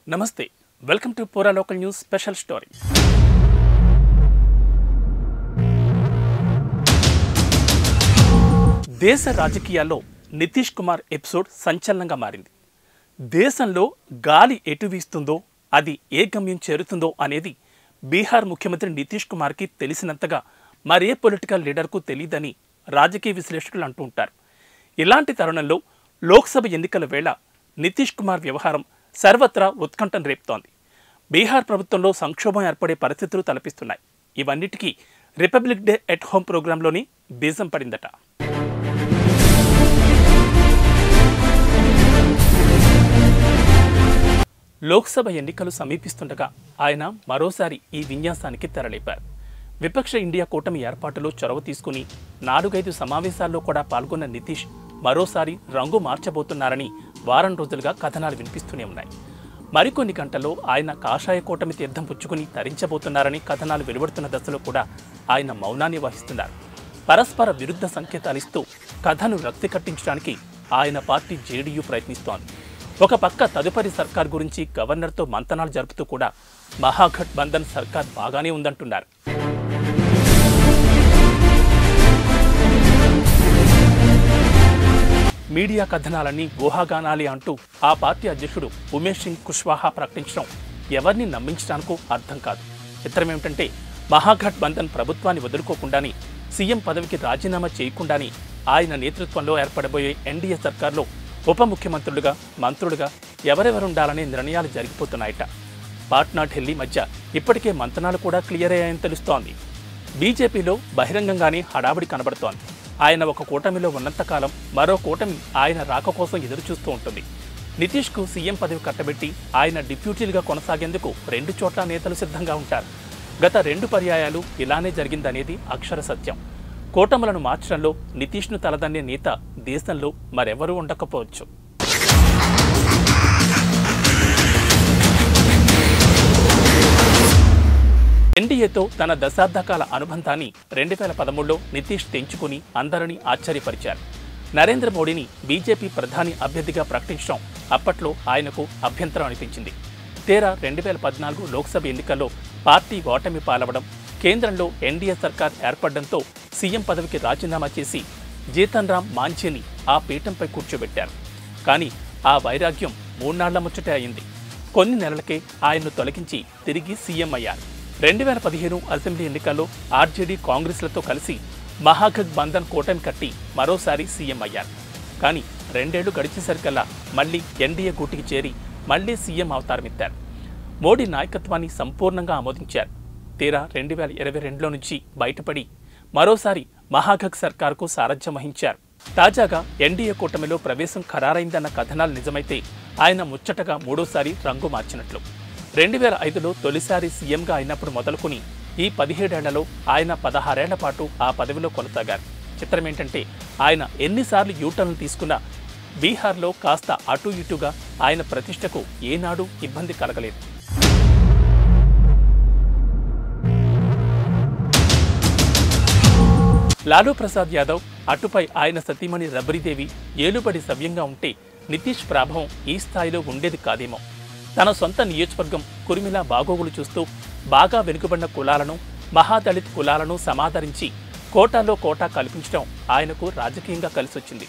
నమస్తే welcome to పూరా local news special story. దేశ రాజకీయాల్లో నితీష్ కుమార్ ఎపిసోడ్ సంచలనంగా మారింది. దేశంలో గాలి ఎటు వీస్తుందో అది ఏ గమ్యం చేరుతుందో అనేది బీహార్ ముఖ్యమంత్రి నితీష్ కుమార్కి తెలిసినంతగా మరే పొలిటికల్ లీడర్కు తెలియదని రాజకీయ విశ్లేషకులు అంటూ ఉంటారు. ఇలాంటి తరుణంలో లోక్సభ ఎన్నికల వేళ నితీష్ కుమార్ వ్యవహారం సర్వత్రా ఉత్కంఠను రేపుతోంది. బీహార్ ప్రభుత్వంలో సంక్షోభం ఏర్పడే పరిస్థితులు తలపిస్తున్నాయి. ఇవన్నిటికీ రిపబ్లిక్ డే ఎట్ హోమ్ ప్రోగ్రాంలోని బీజం పడిందట. లోక్సభ ఎన్నికలు సమీపిస్తుండగా ఆయన మరోసారి ఈ విన్యాసానికి తెరలేపారు. విపక్ష ఇండియా కూటమి ఏర్పాటులో చొరవ తీసుకుని 4-5 సమావేశాల్లో కూడా పాల్గొన్న నితీష్ మరోసారి రంగు మార్చబోతున్నారని వారం రోజులుగా కథనాలు వినిపిస్తూనే ఉన్నాయి. మరికొన్ని గంటల్లో ఆయన కాషాయ కూటమి తీర్థం పుచ్చుకుని తరించబోతున్నారని కథనాలు వెలువడుతున్న దశలో కూడా ఆయన మౌనాన్ని వహిస్తున్నారు. పరస్పర విరుద్ధ సంకేతాలిస్తూ కథను రక్తి కట్టించడానికి ఆయన పార్టీ జేడీయూ ప్రయత్నిస్తోంది. ఒక పక్క తదుపరి సర్కార్ గురించి గవర్నర్తో మంతనాలు జరుపుతూ కూడా మహాగఠ్ బంధన్ సర్కార్ బాగానే ఉందంటున్నారు. మీడియా కథనాలన్నీ ఊహాగానాలే అంటూ ఆ పార్టీ అధ్యక్షుడు ఉమేష్ సింగ్ కుష్వాహా ప్రకటించడం ఎవరిని నమ్మించడానికో అర్థం కాదు. చిత్రమేమిటంటే మహాగఠ్ బంధన్ ప్రభుత్వాన్ని వదులుకోకుండానే సీఎం పదవికి రాజీనామా చేయకుండానే ఆయన నేతృత్వంలో ఏర్పడబోయే ఎన్డీఏ సర్కార్లో ఉప ముఖ్యమంత్రులుగా మంత్రులుగా ఎవరెవరుండాలనే నిర్ణయాలు జరిగిపోతున్నాయట. పాట్నా ఢిల్లీ మధ్య ఇప్పటికే మంతనాలు కూడా క్లియర్ అయ్యాయని తెలుస్తోంది. బీజేపీలో బహిరంగంగానే హడావిడి కనబడుతోంది. ఆయన ఒక కూటమిలో ఉన్నంతకాలం మరో కూటమి ఆయన రాక కోసం ఎదురుచూస్తూ ఉంటుంది. నితీష్కు సీఎం పదవి కట్టబెట్టి ఆయన డిప్యూటీలుగా కొనసాగేందుకు 2 చోట్ల నేతలు సిద్ధంగా ఉంటారు. గత 2 పర్యాయాలు ఇలానే జరిగిందనేది అక్షర సత్యం. కూటములను మార్చడంలో నితీష్ను తలదన్నే నేత దేశంలో మరెవరూ ఉండకపోవచ్చు. ఎన్డీఏతో తన దశాబ్దకాల అనుబంధాన్ని 2013లో నితీష్ తెంచుకుని అందరినీ ఆశ్చర్యపరిచారు. నరేంద్ర మోడీని బీజేపీ ప్రధాని అభ్యర్థిగా ప్రకటించడం అప్పట్లో ఆయనకు అభ్యంతరం అనిపించింది. తీరా 2014 లోక్సభ ఎన్నికల్లో పార్టీ ఓటమి పాలవడం, కేంద్రంలో ఎన్డీఏ సర్కార్ ఏర్పడడంతో సీఎం పదవికి రాజీనామా చేసి జీతన్ రామ్ మాంఝీని ఆ పీఠంపై కూర్చోబెట్టారు. కానీ ఆ వైరాగ్యం 3 నాళ్ల ముచ్చటే అయింది. కొన్ని నెలలకే ఆయన్ను తొలగించి తిరిగి సీఎం అయ్యారు. 2015 అసెంబ్లీ ఎన్నికల్లో ఆర్జేడీ కాంగ్రెస్లతో కలిసి మహాగఠ్ బంధన్ కూటమి కట్టి మరోసారి సీఎం అయ్యారు. కానీ 2 ఏళ్లు గడిచేసరికల్లా మళ్లీ ఎన్డీఏ గూటికి చేరి మళ్లీ సీఎం అవతారమెత్తారు. మోడీ నాయకత్వాన్ని సంపూర్ణంగా ఆమోదించారు. తీరా 2022లో నుంచి బయటపడి మరోసారి మహాగఠ్ సర్కార్కు సారథ్యం వహించారు. తాజాగా ఎన్డీఏ కూటమిలో ప్రవేశం ఖరారైందన్న కథనాలు నిజమైతే ఆయన ముచ్చటగా 3వసారి రంగు మార్చినట్లు. 2005లో తొలిసారి సీఎంగా అయినప్పుడు మొదలుకుని ఈ 17 ఏళ్లలో ఆయన 16 ఏళ్ల పాటు ఆ పదవిలో కొనసాగారు. చిత్రమేంటంటే ఆయన ఎన్నిసార్లు యూటర్న్లు తీసుకున్నా బీహార్లో కాస్త అటు ఇటుగా ఆయన ప్రతిష్టకు ఏనాడు ఇబ్బంది కలగలేదు. లాలూ ప్రసాద్ యాదవ్, అటుపై ఆయన సతీమణి రబ్రీదేవి ఏలుబడి సవ్యంగా ఉంటే నితీష్ ప్రభావం ఈ స్థాయిలో ఉండేది కాదేమో. తన సొంత నియోజకవర్గం కుర్మిలా బాగోగులు చూస్తూ బాగా వెనుకబడిన కులాలను, మహాదళిత్ కులాలను సమాదరించి కోటాలో కోటా కల్పించడం ఆయనకు రాజకీయంగా కలిసొచ్చింది.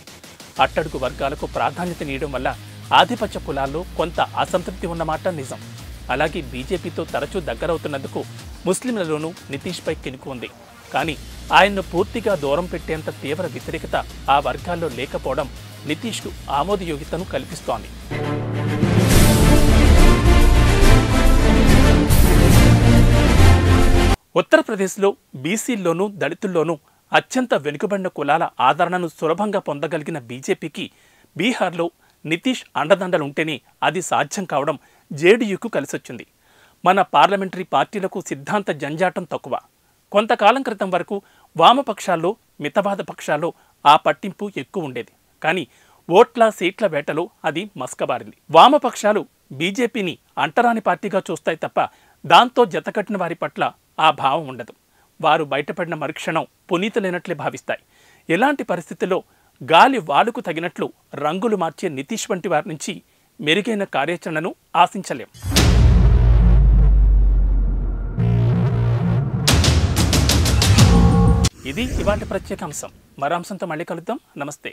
అట్టడుగు వర్గాలకు ప్రాధాన్యత నీయడం వల్ల ఆధిపత్య కులాల్లో కొంత అసంతృప్తి ఉన్నమాట నిజం. అలాగే బీజేపీతో తరచూ దగ్గరవుతున్నందుకు ముస్లింలలోనూ నితీష్పై కినుకు ఉంది. కానీ ఆయన్ను పూర్తిగా దూరం పెట్టేంత తీవ్ర వ్యతిరేకత ఆ వర్గాల్లో లేకపోవడం నితీష్కు ఆమోదయోగ్యతను కల్పిస్తోంది. ఉత్తరప్రదేశ్లో బీసీల్లోనూ దళితుల్లోనూ అత్యంత వెనుకబడిన కులాల ఆదరణను సులభంగా పొందగలిగిన బీజేపీకి బీహార్లో నితీష్ అండదండలుంటేనే అది సాధ్యం కావడం జేడీయూకు కలిసొచ్చింది. మన పార్లమెంటరీ పార్టీలకు సిద్ధాంత జంజాటం తక్కువ. కొంతకాలం క్రితం వరకు వామపక్షాల్లో, మితవాద పక్షాల్లో ఆ పట్టింపు ఎక్కువ ఉండేది. కానీ ఓట్ల సీట్ల వేటలో అది మస్కబారింది. వామపక్షాలు బీజేపీని అంటరాని పార్టీగా చూస్తాయి తప్ప దాంతో జతకట్టిన వారి పట్ల ఆ భావం ఉండదు. వారు బయటపడిన మరుక్షణం పునీతులైనట్లే భావిస్తాయి. ఇలాంటి పరిస్థితుల్లో గాలి వాలుకు తగినట్లు రంగులు మార్చే నితీష్ వంటి వారి నుంచి మెరుగైన కార్యాచరణను ఆశించలేం. ఇది ఇవాళ ప్రత్యేక అంశం. మరో అంశంతో మళ్ళీ కలుద్దాం. నమస్తే.